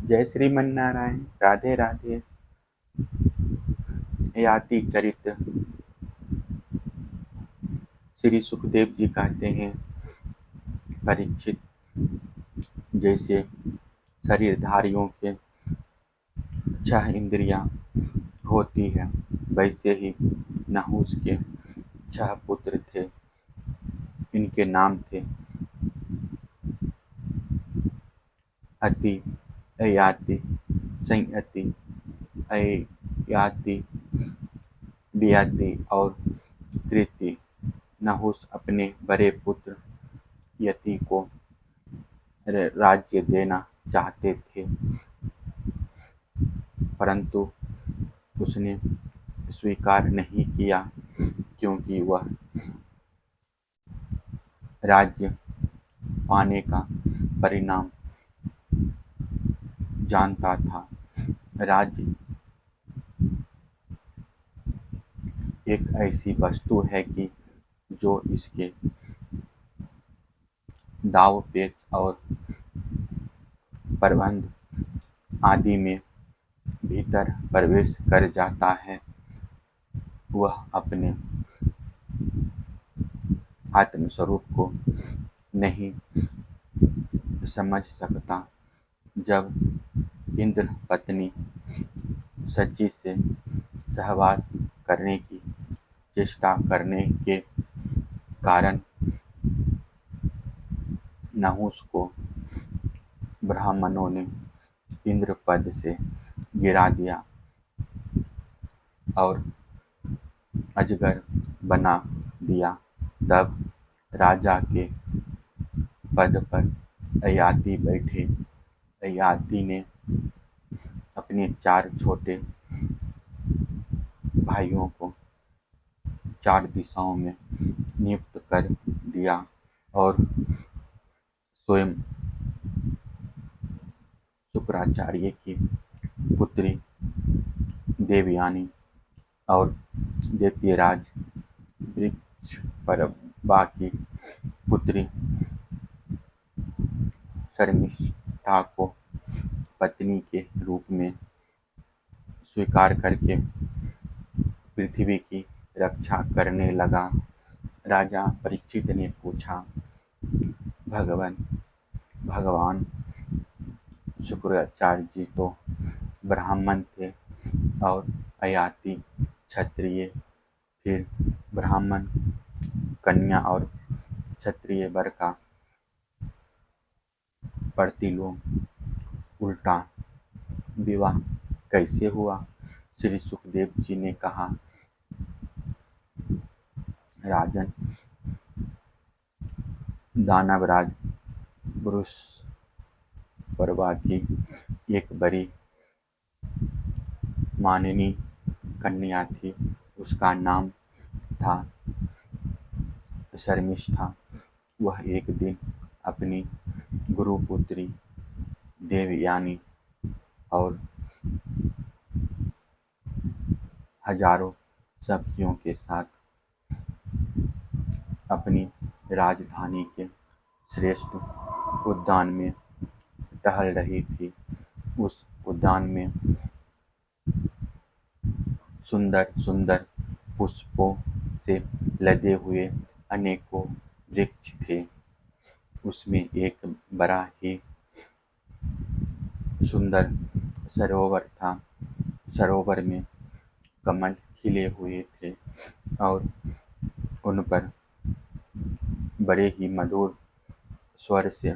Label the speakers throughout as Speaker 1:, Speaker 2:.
Speaker 1: जय श्रीमन नारायण। राधे राधे। याति चरित्र। श्री सुखदेव जी कहते हैं, परीक्षित, जैसे शरीरधारियों के 6 इंद्रियां होती है, वैसे ही नहुस के 6 पुत्र थे। इनके नाम थे अति, अयाति, संयति, अयाति, वियति और कृति। नहुस अपने बड़े पुत्र यति को राज्य देना चाहते थे, परंतु उसने स्वीकार नहीं किया, क्योंकि वह राज्य पाने का परिणाम जानता था। राज्य एक ऐसी वस्तु है कि जो इसके दाव पेच और प्रबंध आदि में भीतर प्रवेश कर जाता है, वह अपने आत्मस्वरूप को नहीं समझ सकता। जब इंद्र पत्नी सची से सहवास करने की चेष्टा करने के कारण नहुस को ब्राह्मणों ने इंद्र पद से गिरा दिया और अजगर बना दिया, तब राजा के पद पर अयाति बैठे। अयाति ने अपने 4 छोटे भाइयों को 4 दिशाओं में नियुक्त कर दिया और स्वयं शुक्राचार्य की पुत्री देवयानी और दैत्यराज वृक्षपर्वा की पुत्री शर्मिष्ठा को पत्नी के रूप में स्वीकार करके पृथ्वी की रक्षा करने लगा। राजा परीक्षित ने पूछा, भगवान शुक्राचार्य जी तो ब्राह्मण थे और अयाति क्षत्रिय, फिर ब्राह्मण कन्या और क्षत्रिय वर का प्रतिलोम उल्टा विवाह कैसे हुआ? श्री सुखदेव जी ने कहा, राजन, दानवराज वृषपर्वा की एक बड़ी माननी कन्या थी। उसका नाम था शर्मिष्ठा। वह एक दिन अपनी गुरुपुत्री देवयानी और हजारों सखियों के साथ अपनी राजधानी के श्रेष्ठ उद्यान में टहल रही थी। उस उद्यान में सुंदर सुंदर पुष्पों से लदे हुए अनेकों वृक्ष थे। उसमें एक बड़ा ही सुंदर सरोवर था। सरोवर में कमल खिले हुए थे और उन पर बड़े ही मधुर स्वर से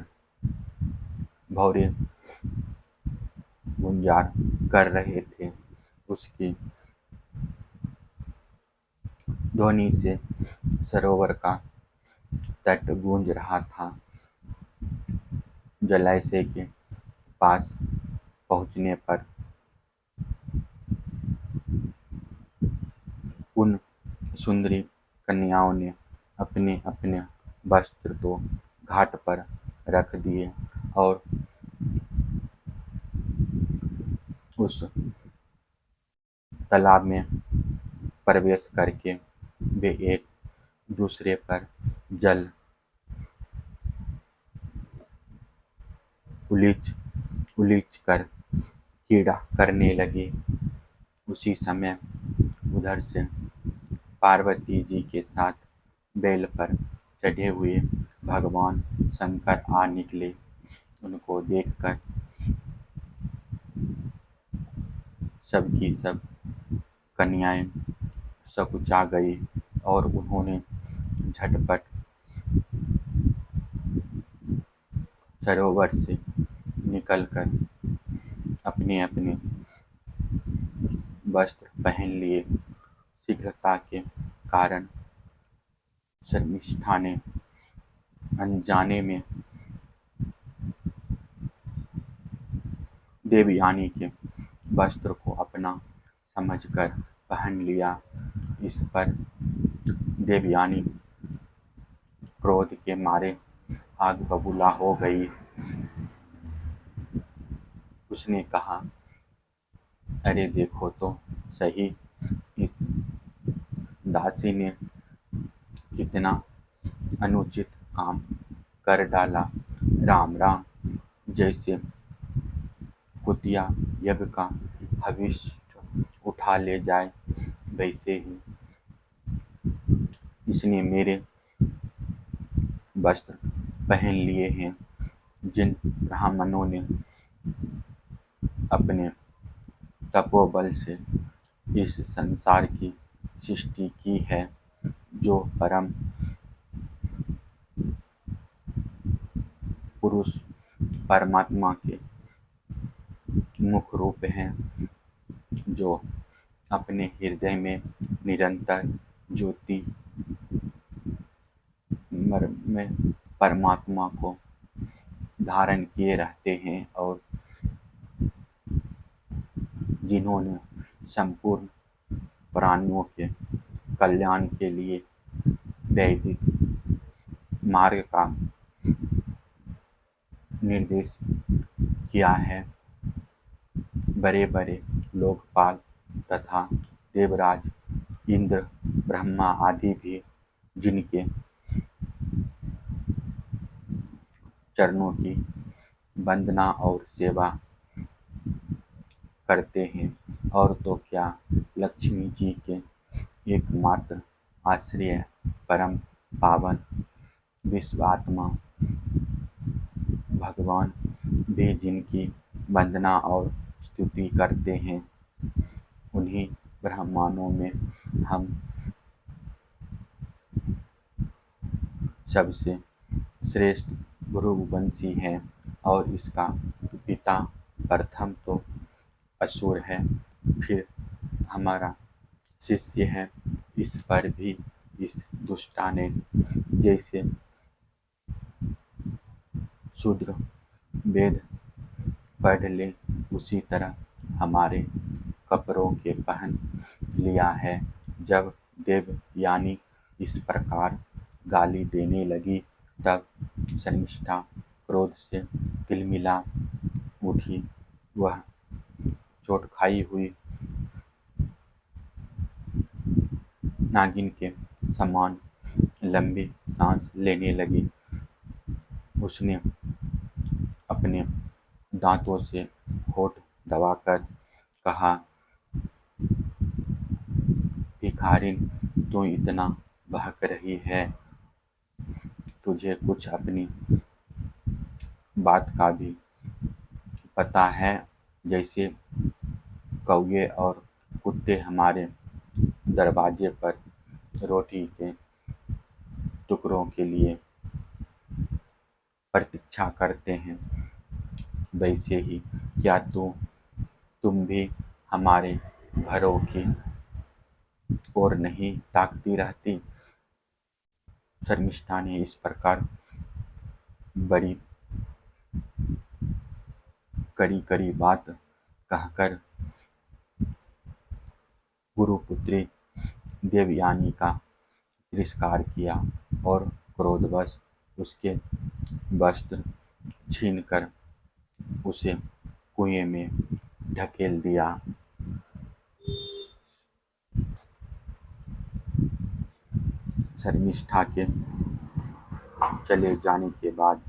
Speaker 1: भौरे गुंजार कर रहे थे। उसकी ध्वनि से सरोवर का तट गूंज रहा था। जलाशय के पास पहुंचने पर उन सुंदरी कन्याओं ने अपने अपने वस्त्र तो घाट पर रख दिए और उस तालाब में प्रवेश करके वे एक दूसरे पर जल उलीच कर कीड़ा करने लगे। उसी समय उधर से पार्वती जी के साथ बैल पर चढ़े हुए भगवान शंकर आ निकले। उनको देखकर सबकी सब कन्याएं सकुचा गई और उन्होंने झटपट सरोवर से निकलकर अपने अपने वस्त्र पहन लिए। शीघ्रता के कारण शर्मिष्ठा ने अनजाने में देवयानी के वस्त्र को अपना समझकर पहन लिया। इस पर देवयानी क्रोध के मारे आग बबूला हो गई। उसने कहा, अरे देखो तो सही, इस दासी ने कितना अनुचित काम कर डाला। राम राम, जैसे कुतिया यज्ञ का हविष्य उठा ले जाए वैसे ही इसने मेरे वस्त्र पहन लिए हैं। जिन ब्राह्मणों ने अपने तपोबल से इस संसार की सृष्टि की है, जो परम पुरुष परमात्मा के मुख रूप हैं, जो अपने हृदय में निरंतर ज्योति में परमात्मा को धारण किए रहते हैं, और जिन्होंने संपूर्ण प्राणियों के कल्याण के लिए वैदिक मार्ग का निर्देश किया है। बड़े बड़े लोकपाल तथा देवराज इंद्र, ब्रह्मा आदि भी जिनके चरणों की वंदना और सेवा करते हैं, और तो क्या लक्ष्मी जी के एकमात्र आश्रय परम पावन विश्वात्मा भगवान भी जिनकी वंदना और स्तुति करते हैं, उन्हीं ब्राह्मणों में हम सबसे श्रेष्ठ भृगुवंशी हैं, और इसका पिता प्रथम तो असुर है, फिर हमारा शिष्य है। इस पर भी इस दुष्टा ने जैसे शूद्र वेद पढ़ ले उसी तरह हमारे कपड़ों के पहन लिया है। जब देवयानी इस प्रकार गाली देने लगी, तब शर्मिष्ठा क्रोध से तिलमिला उठी। वह चोट खाई हुई नागिन के समान लंबी सांस लेने लगी। उसने अपने दांतों से होठ दबाकर कहा, भिखारिन, तू इतना बहक रही है, तुझे कुछ अपनी बात का भी पता है? जैसे कौवे और कुत्ते हमारे दरवाजे पर रोटी के टुकड़ों के लिए प्रतीक्षा करते हैं, वैसे ही क्या तुम भी हमारे घरों की ओर नहीं ताकती रहती? शर्मिष्ठा ने इस प्रकार बड़ी कड़ी कड़ी बात कहकर गुरुपुत्री देवयानी का तिरस्कार किया और क्रोधवश उसके वस्त्र छीनकर उसे कुएं में ढकेल दिया। शर्मिष्ठा के चले जाने के बाद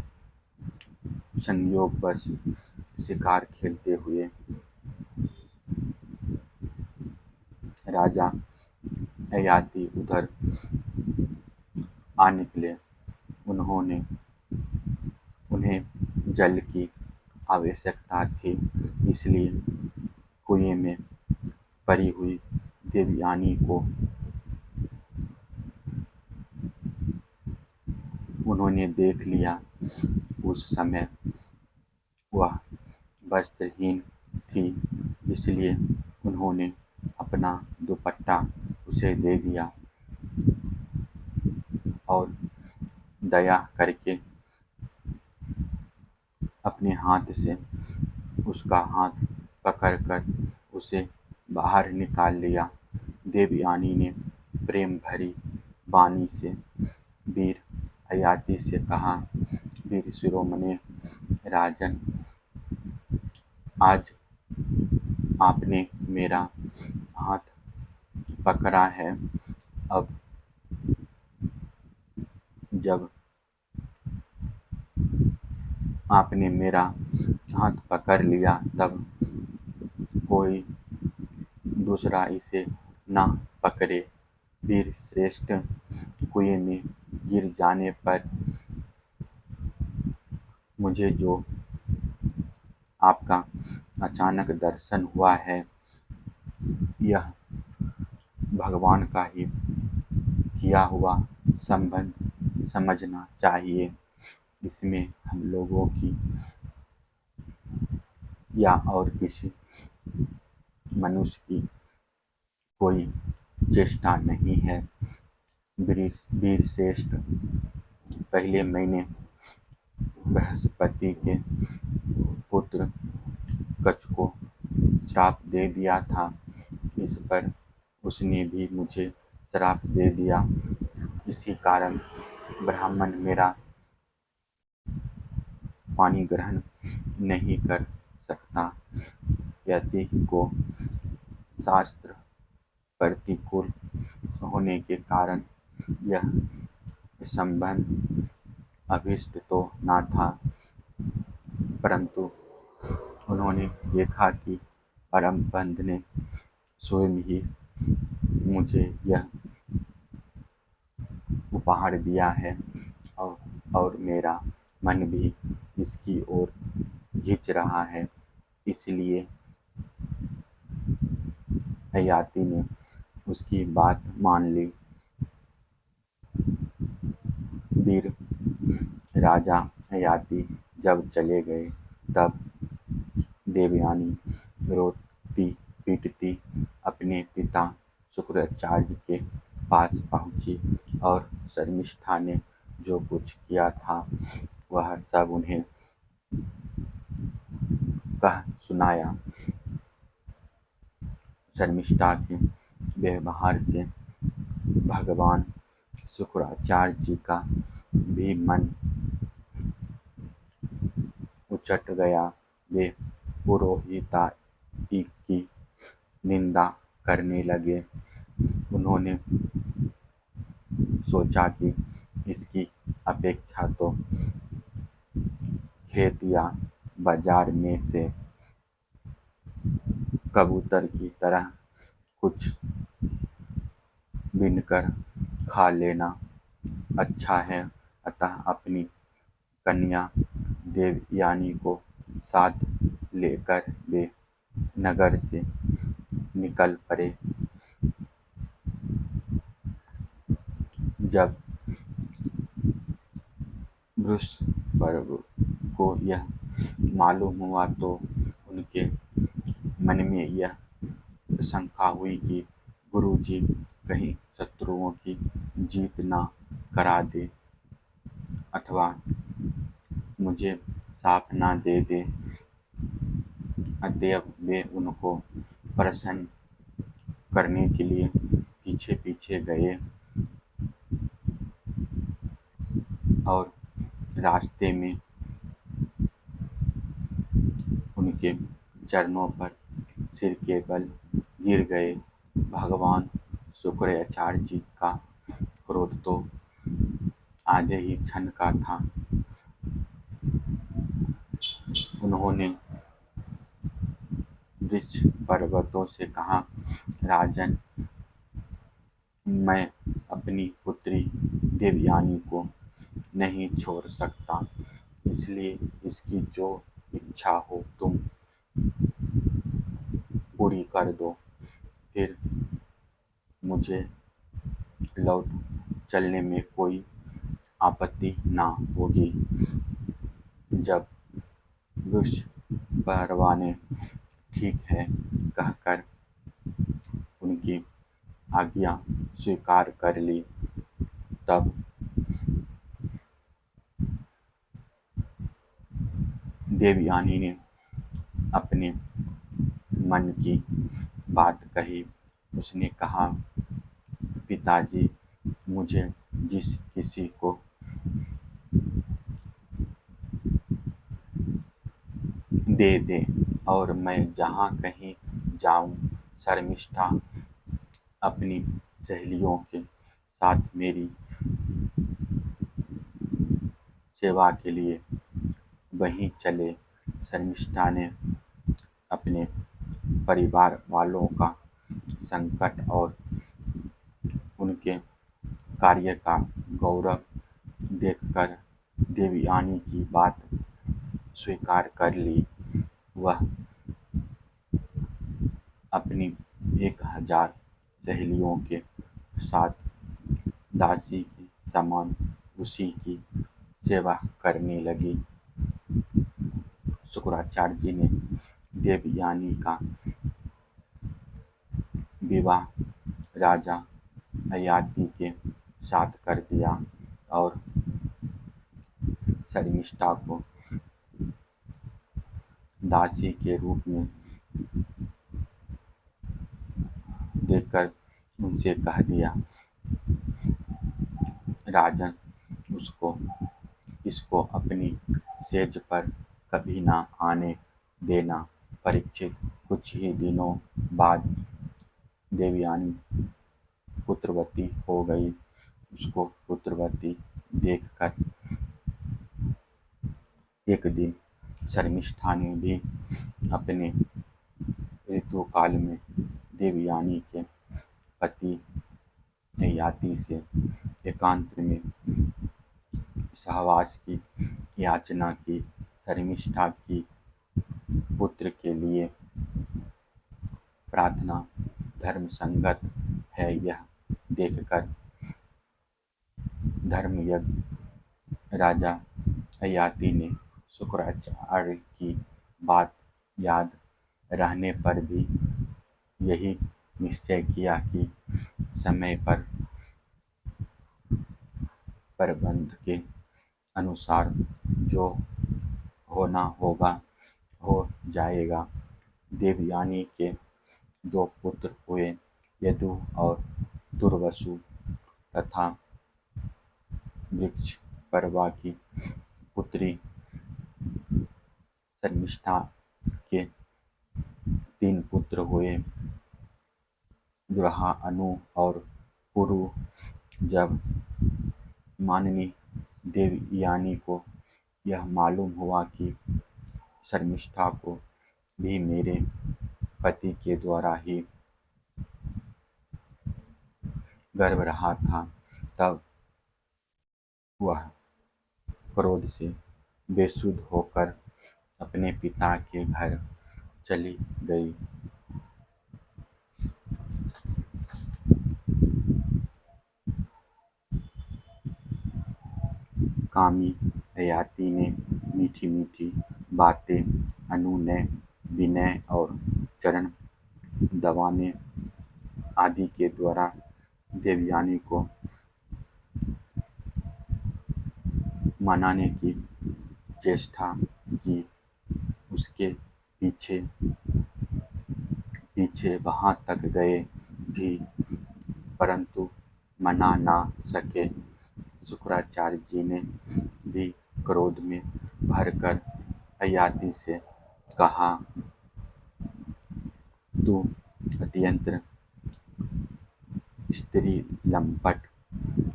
Speaker 1: संयोगवश शिकार खेलते हुए राजा ययाति उधर आ निकले। उन्हें जल की आवश्यकता थी, इसलिए कुएं में पड़ी हुई देवयानी को उन्होंने देख लिया। उस समय वह वस्त्रहीन थी, इसलिए उन्होंने अपना दुपट्टा उसे दे दिया और दया करके अपने हाथ से उसका हाथ पकड़कर उसे बाहर निकाल लिया। देवयानी ने प्रेम भरी वाणी से वीर ययाति से कहा, वीर शिरोमणि राजन, आज आपने मेरा हाथ पकड़ा है। अब जब आपने मेरा हाथ पकड़ लिया, तब कोई दूसरा इसे ना पकड़े। वीर श्रेष्ठ, कुएं में गिर जाने पर मुझे जो आपका अचानक दर्शन हुआ है, यह भगवान का ही किया हुआ संबंध समझना चाहिए। इसमें हम लोगों की या और किसी मनुष्य की कोई चेष्टा नहीं है। वीर श्रेष्ठ, पहले मैंने बृहस्पति के पुत्र कच्छ को श्राप दे दिया था, इस पर उसने भी मुझे श्राप दे दिया। इसी कारण ब्राह्मण मेरा पानी ग्रहण नहीं कर सकता। यति को शास्त्र प्रतिकूल होने के कारण यह संबंध अभीष्ट तो न था, परंतु उन्होंने देखा कि परम बंध ने स्वयं ही मुझे यह उपहार दिया है और मेरा मन भी इसकी ओर खींच रहा है। इसलिए ययाति ने उसकी बात मान ली। वीर राजा ययाति जब चले गए, तब देवयानी रोती पीटती अपने पिता शुक्राचार्य के पास पहुंची और शर्मिष्ठा ने जो कुछ किया था वह सब उन्हें कह सुनाया। शर्मिष्ठा के व्यवहार से भगवान शुक्राचार्य जी का भी मन उचट गया। वे पुरोहिताई की निंदा करने लगे। उन्होंने सोचा कि इसकी अपेक्षा तो खेत या बाजार में से कबूतर की तरह कुछ बीनकर खा लेना अच्छा है। अतः अपनी कन्या देवयानी को साथ लेकर वे नगर से निकल पड़े। जब वृषपर्व को यह मालूम हुआ तो उनके मन में यह शंका हुई कि गुरुजी कहीं शत्रुओं की जीत ना करा दे अथवा मुझे शाप ना दे दे। अतएव वे उनको प्रसन्न करने के लिए पीछे पीछे गए और रास्ते में उनके चरणों पर सिर के बल गिर गए। भगवान शुक्राचार्य जी का क्रोध तो आधे ही क्षण का था। उन्होंने वृक्ष पर्वतों से कहा, राजन, मैं अपनी पुत्री देवयानी को नहीं छोड़ सकता, इसलिए इसकी जो इच्छा हो तुम पूरी कर दो, फिर मुझे लौट चलने में कोई आपत्ति ना होगी। जब वृक्ष पर्वा ने ठीक है कहकर उनकी आज्ञा स्वीकार कर ली, तब देवयानी ने अपने मन की बात कही। उसने कहा, पिताजी, मुझे जिस किसी को दे दे और मैं जहाँ कहीं जाऊँ, शर्मिष्ठा अपनी सहेलियों के साथ मेरी सेवा के लिए वहीं चले। शर्मिष्ठा ने अपने परिवार वालों का संकट और उनके कार्य का गौरव देखकर देवयानी की बात स्वीकार कर ली। वह अपनी 1000 सहेलियों के साथ दासी के समान उसी की सेवा करने लगी। शुक्राचार्य जी ने देवयानी का विवाह राजा ययाति के साथ कर दिया और शर्मिष्ठा को दासी के रूप में देखकर उनसे कह दिया, राजन, इसको अपनी सेज पर कभी ना आने देना। परीक्षित कुछ ही दिनों बाद देवयानी पुत्रवती हो गई। उसको पुत्रवती देखकर एक दिन शर्मिष्ठा ने भी अपने ऋतुकाल में देवयानी के पति ययाति से एकांत में सहवास की याचना की। शर्मिष्ठा की पुत्र के लिए प्रार्थना धर्मसंगत है, यह देखकर धर्मयज्ञ राजा ययाति ने शुक्राचार्य की बात याद रहने पर भी यही निश्चय किया कि समय पर प्रबंध के अनुसार जो होना होगा हो जाएगा। देवयानी के 2 पुत्र हुए, यदु और दुर्वासु तथा वृक्ष पर्वा की पुत्री शर्मिष्ठा के 3 पुत्र हुए, दुर्हा, अनु और पुरु। जब माननी देवयानी को यह मालूम हुआ कि शर्मिष्ठा को भी मेरे पति के द्वारा ही गर्भ रहा था, तब वह क्रोध से बेसुध होकर अपने पिता के घर चली गई। कामी ययाति ने मीठी मीठी बातें, अनुनय, विनय और चरण दबाने आदि के द्वारा देवयानी को मनाने की चेष्टा की। उसके पीछे पीछे वहां तक गए भी, परंतु मना ना सके। शुक्राचार्य जी ने भी क्रोध में भरकर ययाति से कहा, तू अत्यंत स्त्री लंपट,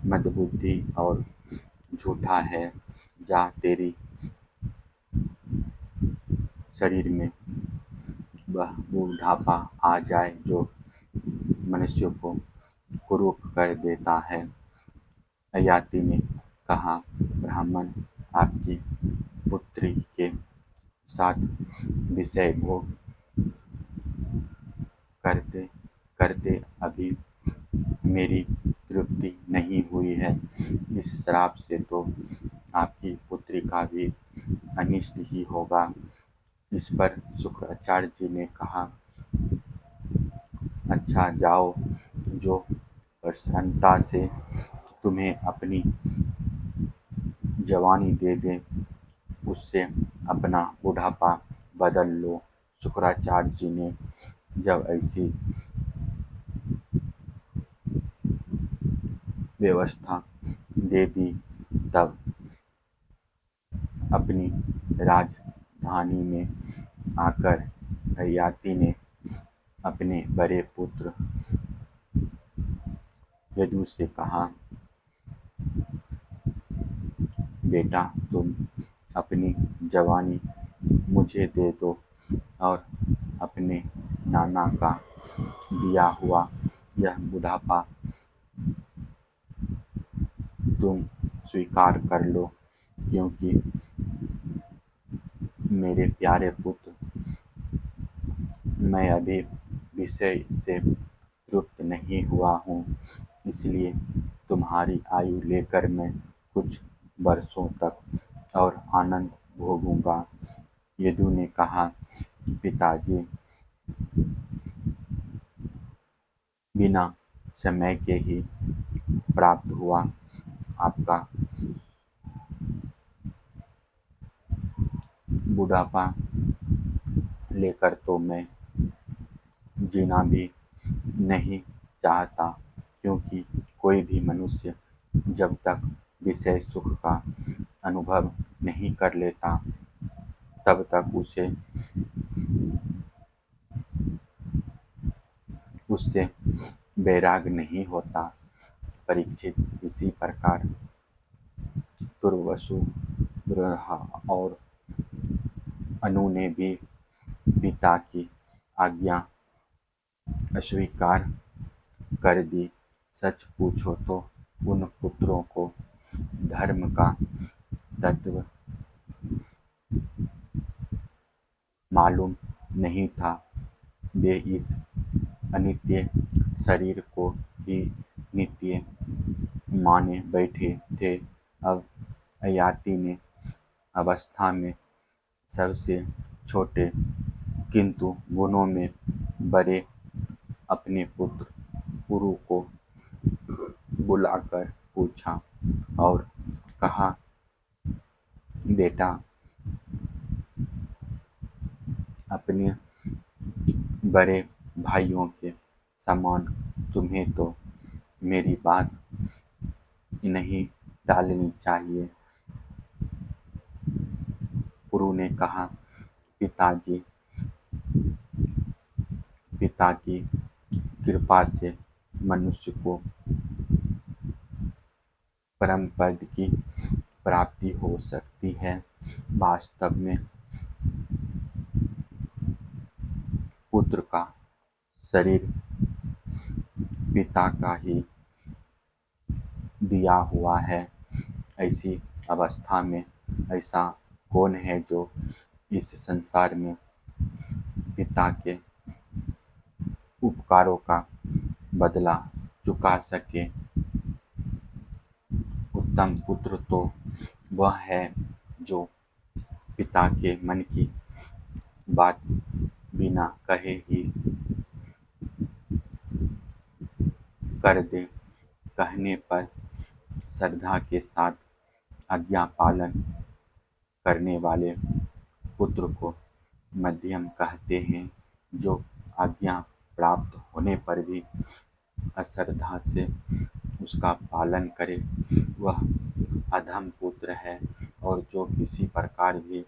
Speaker 1: मंदबुद्धि और झूठा है। जा, तेरी शरीर में वह बुढ़ापा आ जाए जो मनुष्य को कुरूप कर देता है। ययाति ने कहा, ब्राह्मण आपकी पुत्री के साथ विषय भोग करते करते अभी मेरी तृप्ति नहीं हुई है। इस श्राप से तो आपकी पुत्री का भी अनिष्ट ही होगा। इस पर शुक्राचार्य जी ने कहा, अच्छा जाओ, जो प्रसन्नता से तुम्हें अपनी जवानी दे दे, उससे अपना बुढ़ापा बदल लो। शुक्राचार्य जी ने जब ऐसी व्यवस्था दे दी तब अपनी राजधानी में आकर ययाति ने अपने बड़े पुत्र यदु से कहा, बेटा तुम अपनी जवानी मुझे दे दो और अपने नाना का दिया हुआ यह बुढ़ापा तुम स्वीकार कर लो, क्योंकि मेरे प्यारे पुत्र, मैं अभी विषय से तृप्त नहीं हुआ हूँ, इसलिए तुम्हारी आयु लेकर मैं कुछ वर्षों तक और आनंद भोगूंगा। यदु ने कहा, पिताजी, बिना समय के ही प्राप्त हुआ आपका बुढ़ापा लेकर तो मैं जीना भी नहीं चाहता, क्योंकि कोई भी मनुष्य जब तक विषय सुख का अनुभव नहीं कर लेता तब तक उससे वैराग नहीं होता। परीक्षित, इसी प्रकार दुर्वासु, बृहस्पति और अनु ने भी पिता की आज्ञा अस्वीकार कर दी। सच पूछो तो उन पुत्रों को धर्म का तत्व मालूम नहीं था। वे इस अनित्य शरीर को ही नित्य माने बैठे थे। अब ययाति ने अवस्था में सबसे छोटे किंतु गुणों में बड़े अपने पुत्र पुरु को बुलाकर पूछा और कहा, बेटा, अपने बड़े भाइयों के समान तुम्हें तो मेरी बात नहीं टालनी चाहिए। पुरु ने कहा, पिताजी, पिता की कृपा से मनुष्य को परम पद की प्राप्ति हो सकती है। वास्तव में पुत्र का शरीर पिता का ही दिया हुआ है। ऐसी अवस्था में ऐसा कौन है जो इस संसार में पिता के उपकारों का बदला चुका सके। उत्तम पुत्र तो वह है जो पिता के मन की बात बिना कहे ही कर दे। कहने पर श्रद्धा के साथ आज्ञा पालन करने वाले पुत्र को मध्यम कहते हैं। जो आज्ञा प्राप्त होने पर भी अश्रद्धा से उसका पालन करे वह अधम पुत्र है, और जो किसी प्रकार भी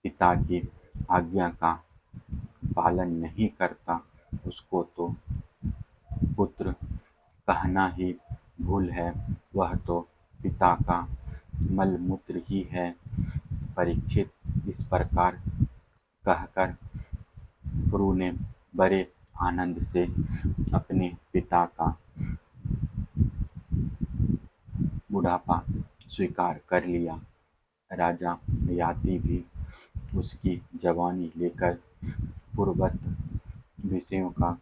Speaker 1: पिता की आज्ञा का पालन नहीं करता उसको तो पुत्र कहना ही भूल है, वह तो पिता का मलमूत्र ही है। परीक्षित इस प्रकार कहकर गुरु ने बड़े आनंद से अपने पिता का बुढ़ापा स्वीकार कर लिया। राजा ययाति भी उसकी जवानी लेकर पूर्ववत विषयों का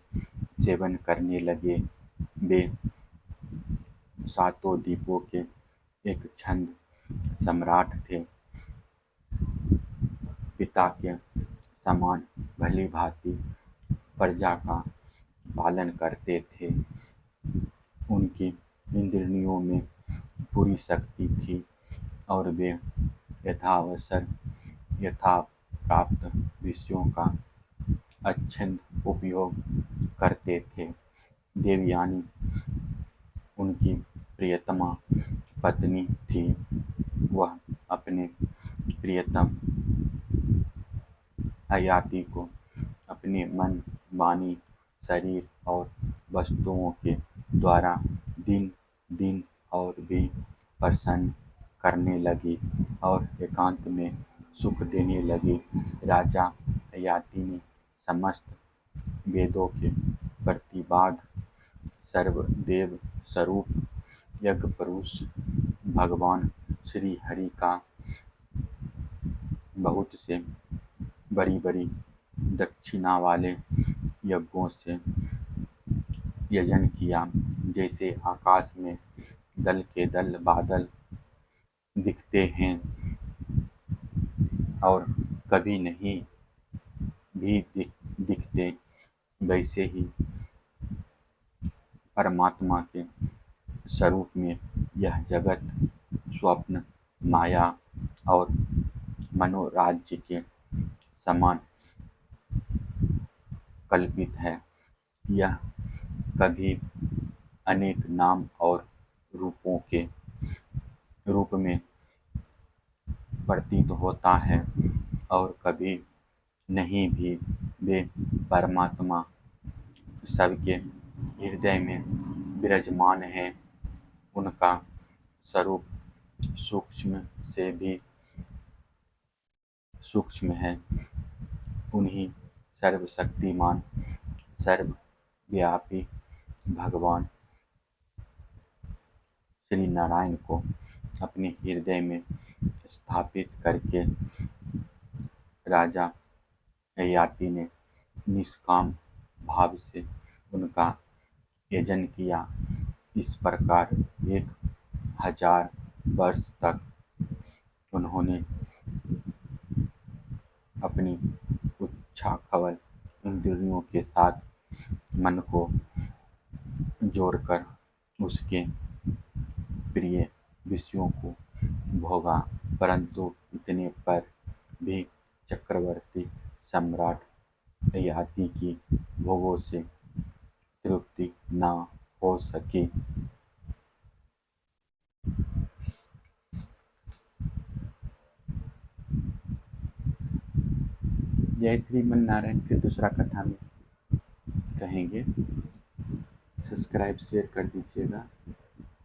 Speaker 1: सेवन करने लगे। वे सातों द्वीपों के एक छंद सम्राट थे। पिता के समान भली भांति प्रजा का पालन करते थे। उनकी इंद्रियों में पूरी शक्ति थी और वे यथावसर यथा प्राप्त विषयों का अच्छंद उपयोग करते थे। देवयानी उनकी प्रियतमा पत्नी थी। वह अपने प्रियतम ययाति को अपने मन, वाणी, शरीर और वस्तुओं के द्वारा दिन दिन और भी प्रसन्न करने लगी और एकांत में सुख देने लगी। राजा ययाति ने समस्त वेदों के प्रतिपाद सर्वदेव स्वरूप यज्ञ पुरुष भगवान श्री हरि का बहुत से बड़ी बड़ी दक्षिणा वाले यज्ञों से यजन किया। जैसे आकाश में दल के दल बादल दिखते हैं और कभी नहीं भी दिखते, वैसे ही परमात्मा के स्वरूप में यह जगत स्वप्न, माया और मनोराज्य के समान कल्पित है। यह कभी अनेक नाम और रूपों के रूप में प्रतीत होता है और कभी नहीं भी। वे परमात्मा सबके हृदय में विराजमान है। उनका स्वरूप सूक्ष्म से भी सूक्ष्म है। उन्हीं सर्वशक्तिमान सर्वव्यापी भगवान श्री नारायण को अपने हृदय में स्थापित करके राजा ययाति ने निष्काम भाव से उनका यजन किया। इस प्रकार 1000 वर्ष तक उन्होंने अपनी उच्छाखबल इंद्रियों के साथ मन को जोड़कर उसके प्रिय विषयों को भोगा, परंतु इतने पर भी चक्रवर्ती सम्राट ययाति की भोगों से तृप्ति न हो सकी। जय श्रीमन नारायण। फिर दूसरा कथा में कहेंगे। सब्सक्राइब शेयर कर दीजिएगा।